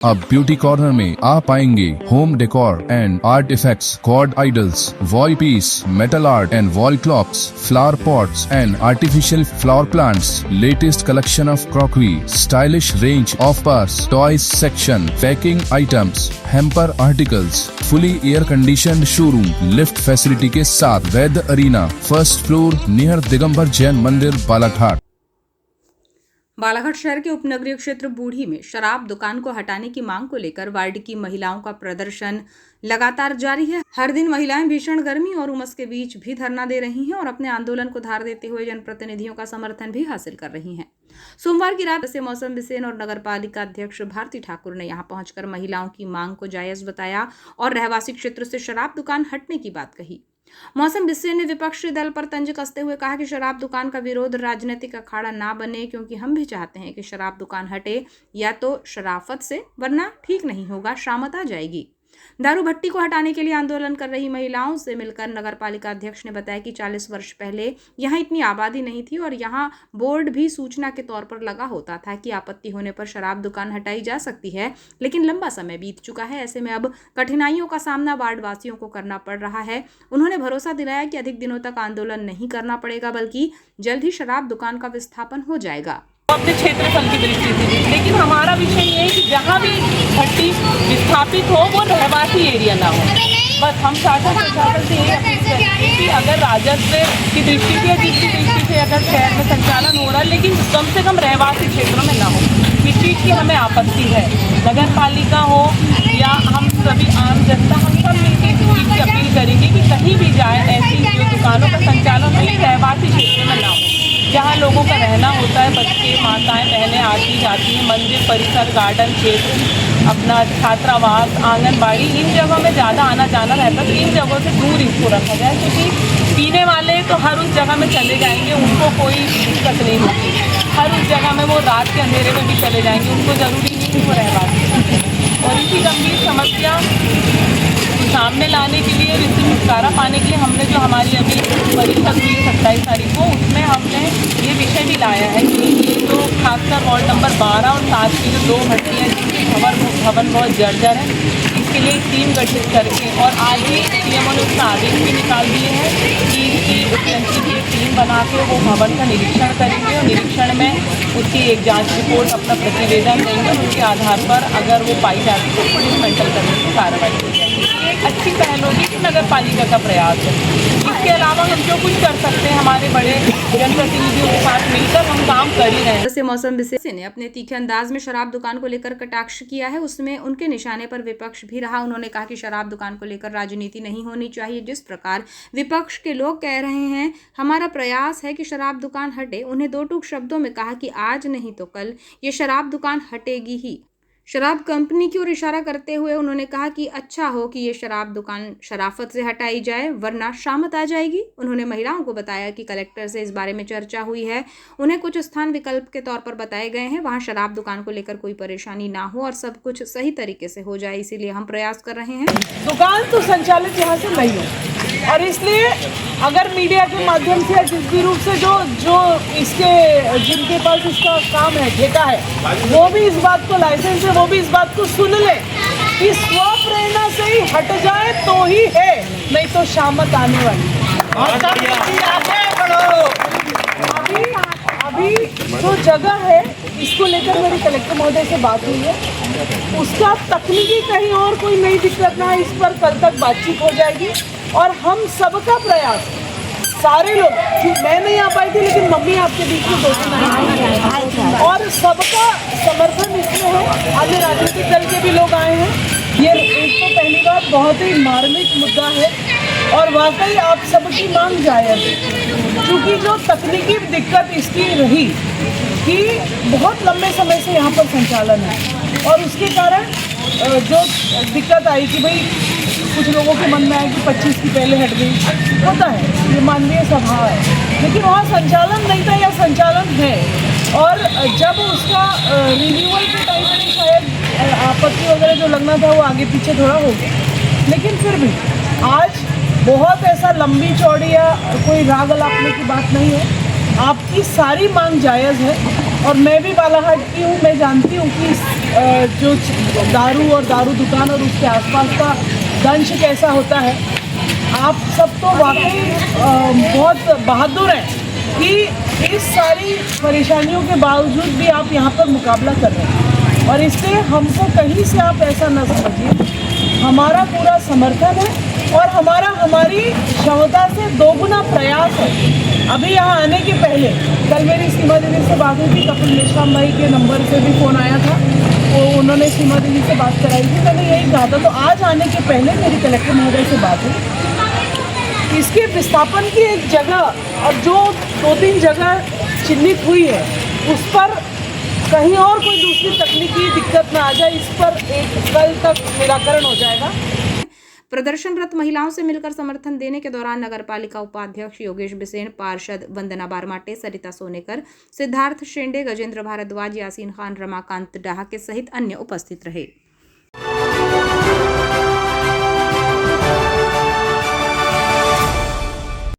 अब beauty corner में आप पाएंगे home decor and artefacts, god idols, wall piece, metal art and wall clocks, flower pots and artificial flower plants, latest collection of crockery, stylish range of purse, toys section, packing items, hamper articles, fully air conditioned showroom, lift facility के साथ Vaidya arena, first floor near Digambar Jain Mandir, Balaghat. Balaghat शहर के उपनगरीय क्षेत्र बूढ़ी में शराब दुकान को हटाने की मांग को लेकर वार्ड की महिलाओं का प्रदर्शन लगातार जारी है। हर दिन महिलाएं भीषण गर्मी और उमस के बीच भी धरना दे रही हैं और अपने आंदोलन को धार देते हुए जनप्रतिनिधियों का समर्थन भी हासिल कर रही हैं। सोमवार की रात से मौसम बिसेन और नगर पालिका अध्यक्ष भारती ठाकुर ने यहां पहुंचकर महिलाओं की मांग को जायज बताया और रहवासी क्षेत्र से शराब दुकान हटने की बात कही। मौसम बिसेन ने विपक्षी दल पर तंज कसते हुए कहा कि शराब दुकान का विरोध राजनीतिक अखाड़ा ना बने, क्योंकि हम भी चाहते हैं कि शराब दुकान हटे, या तो शराफत से, वरना ठीक नहीं होगा, शामत आ जाएगी। दारू भट्टी को हटाने के लिए आंदोलन कर रही महिलाओं से मिलकर नगर पालिका अध्यक्ष ने बताया कि 40 वर्ष पहले यहां इतनी आबादी नहीं थी और यहां बोर्ड भी सूचना के तौर पर लगा होता था कि आपत्ति होने पर शराब दुकान हटाई जा सकती है, लेकिन लंबा समय बीत चुका है। ऐसे में अब कठिनाइयों का सामना वार्ड वासियों को करना पड़ रहा है। उन्होंने भरोसा दिलाया कि अधिक दिनों तक आंदोलन नहीं करना पड़ेगा, बल्कि जल्द ही शराब दुकान का विस्थापन हो जाएगा। अपने क्षेत्रफल की दृष्टि से, लेकिन हमारा विषय ये है कि जहाँ भी भट्टी विस्थापित हो वो रहवासी एरिया ना हो। बस हम शासन प्रशासन से यही अपील करेंगे कि अगर राजस्व की दृष्टि से, जिसकी दृष्टि से अगर शहर में संचालन हो रहा है, लेकिन कम से कम रहवासी क्षेत्रों में ना हो, इस चीज़ की हमें आपत्ति है। नगर पालिका हो या हम सभी आम जनता, हम सब मिलकर इस चीज़ की अपील करेंगे कि कहीं भी जाए ऐसी जो दुकानों का संचालन हो रहवासी क्षेत्र में ना हो, जहाँ लोगों का रहना होता है, बच्चे, माताएं, बहनें आती जाती हैं, मंदिर परिसर, गार्डन क्षेत्र, अपना छात्रावास, आंगनबाड़ी, इन जगहों में ज़्यादा आना जाना रहता है। तो इन जगहों से दूर इसको रखा जाए, क्योंकि पीने वाले तो हर उस जगह में चले जाएंगे, उनको कोई दिक्कत नहीं होती। हर उस जगह में वो रात के अंधेरे में भी चले जाएंगे, उनको ज़रूरी नहीं कि वो रहवासी। और इसी गंभीर समस्या सामने लाने के लिए, इससे छुटकारा पाने के लिए हमने जो हमारी अभी परिषद हुई 27 तारीख को, उसमें हमने ये विषय भी लाया है कि ये जो खासकर वार्ड नंबर 12 और 7 की जो 2 भट्टी हैं जिनके भवन बहुत जर्जर है, इसके लिए एक टीम गठित करके, और आज ही सीएमओ ने उसका आदेश भी निकाल दिए हैं कि इसकी उपयंत्री की एक टीम बना के वो भवन का निरीक्षण करेंगे और निरीक्षण में उसकी एक जाँच रिपोर्ट, अपना प्रतिवेदन देंगे। उसके आधार पर अगर वो पाई जाती है तो पुलिस मेंटल करने की कार्रवाई की जाएगी। अच्छी पहल होगी कि नगर पालिका का प्रयास है। इसके अलावा हम जो कुछ कर सकते हैं, हमारे बड़े जनप्रतिनिधियों के साथ मिलकर हम काम कर ही रहे हैं। जैसे मौसम बिसेन ने अपने तीखे अंदाज में शराब दुकान को लेकर कटाक्ष किया है, उसमें उनके निशाने पर विपक्ष भी रहा। उन्होंने कहा कि शराब दुकान को लेकर राजनीति नहीं होनी चाहिए। जिस प्रकार विपक्ष के लोग कह रहे हैं हमारा प्रयास है कि शराब दुकान हटे, उन्हें दो टूक शब्दों में कहा कि आज नहीं तो कल ये शराब दुकान हटेगी ही। शराब कंपनी की ओर इशारा करते हुए उन्होंने कहा कि अच्छा हो कि ये शराब दुकान शराफत से हटाई जाए, वरना शामत आ जाएगी। उन्होंने महिलाओं को बताया कि कलेक्टर से इस बारे में चर्चा हुई है, उन्हें कुछ स्थान विकल्प के तौर पर बताए गए हैं, वहां शराब दुकान को लेकर कोई परेशानी ना हो और सब कुछ सही तरीके से हो जाए, इसीलिए हम प्रयास कर रहे हैं। दुकान तो संचालित यहाँ से नहीं हो, और इसलिए अगर मीडिया के माध्यम से या जिस भी रूप से जो इसके जिनके पास इसका काम है, ठेका है, वो भी इस बात को लाइसेंस है, वो भी इस बात को सुन ले कि स्व प्रेरणा से ही हट जाए तो ही है, नहीं तो शामत आने वाली अभी जो जगह है, इसको लेकर मेरी कलेक्टर महोदय से बात हुई है, उसका तकनीकी कहीं और कोई नई दिक्कत ना है, इस पर कल तक बातचीत हो जाएगी। और हम सबका प्रयास, सारे लोग, मैं नहीं आ पाई थी लेकिन मम्मी आपके बीच में 2 दिन आई, और सबका समर्थन इसमें है। आगे राजनीतिक दल के भी लोग आए हैं। ये एक तो पहली बात बहुत ही मार्मिक मुद्दा है और वाकई आप सबकी मांग जायज़ है, क्योंकि जो तकनीकी दिक्कत इसकी रही कि बहुत लंबे समय से यहाँ पर संचालन है, और उसके कारण जो दिक्कत आई कि भाई कुछ लोगों के मन में आया कि 25 की पहले हट गई, होता है, ये मानवीय स्वभाव है, लेकिन वहाँ संचालन नहीं था या संचालन है, और जब उसका रिन्यूअल के टाइम में शायद आपत्ति वगैरह जो लगना था वो आगे पीछे थोड़ा हो गया, लेकिन फिर भी आज बहुत ऐसा लंबी चौड़ी या कोई राग अलापने की बात नहीं है। आपकी सारी मांग जायज़ है और मैं भी बालाघाट की हूँ, मैं जानती हूँ कि जो दारू और दारू दुकान और उसके आसपास का दंश कैसा होता है। आप सब तो वाकई बहुत बहादुर हैं कि इस सारी परेशानियों के बावजूद भी आप यहाँ पर मुकाबला कर रहे हैं, और इसलिए हमको कहीं से आप ऐसा न समझिए। हमारा पूरा समर्थन है और हमारी क्षमता से दोगुना प्रयास है। अभी यहाँ आने के पहले कल मेरी सीमा दीदी से बात हुई थी, कपिल मेश्राम भाई के नंबर से भी फ़ोन आया था, वो उन्होंने सीमा दीदी से बात कराई थी, मैंने यही कहा था। तो आज आने के पहले मेरी कलेक्टर महोदय से बात हुई, इसके विस्थापन की एक जगह और जो 2-3 जगह चिन्हित हुई है उस पर कहीं और कोई दूसरी तकनीकी दिक्कत ना आ जाए, इस पर एक कल तक निराकरण हो जाएगा। प्रदर्शनरत महिलाओं से मिलकर समर्थन देने के दौरान नगरपालिका उपाध्यक्ष योगेश बिसेन, पार्षद वंदना बारमाटे, सरिता सोनेकर, सिद्धार्थ शेंडे, गजेंद्र भारद्वाज, यासीन खान, रमाकांत डाहा के सहित अन्य उपस्थित रहे।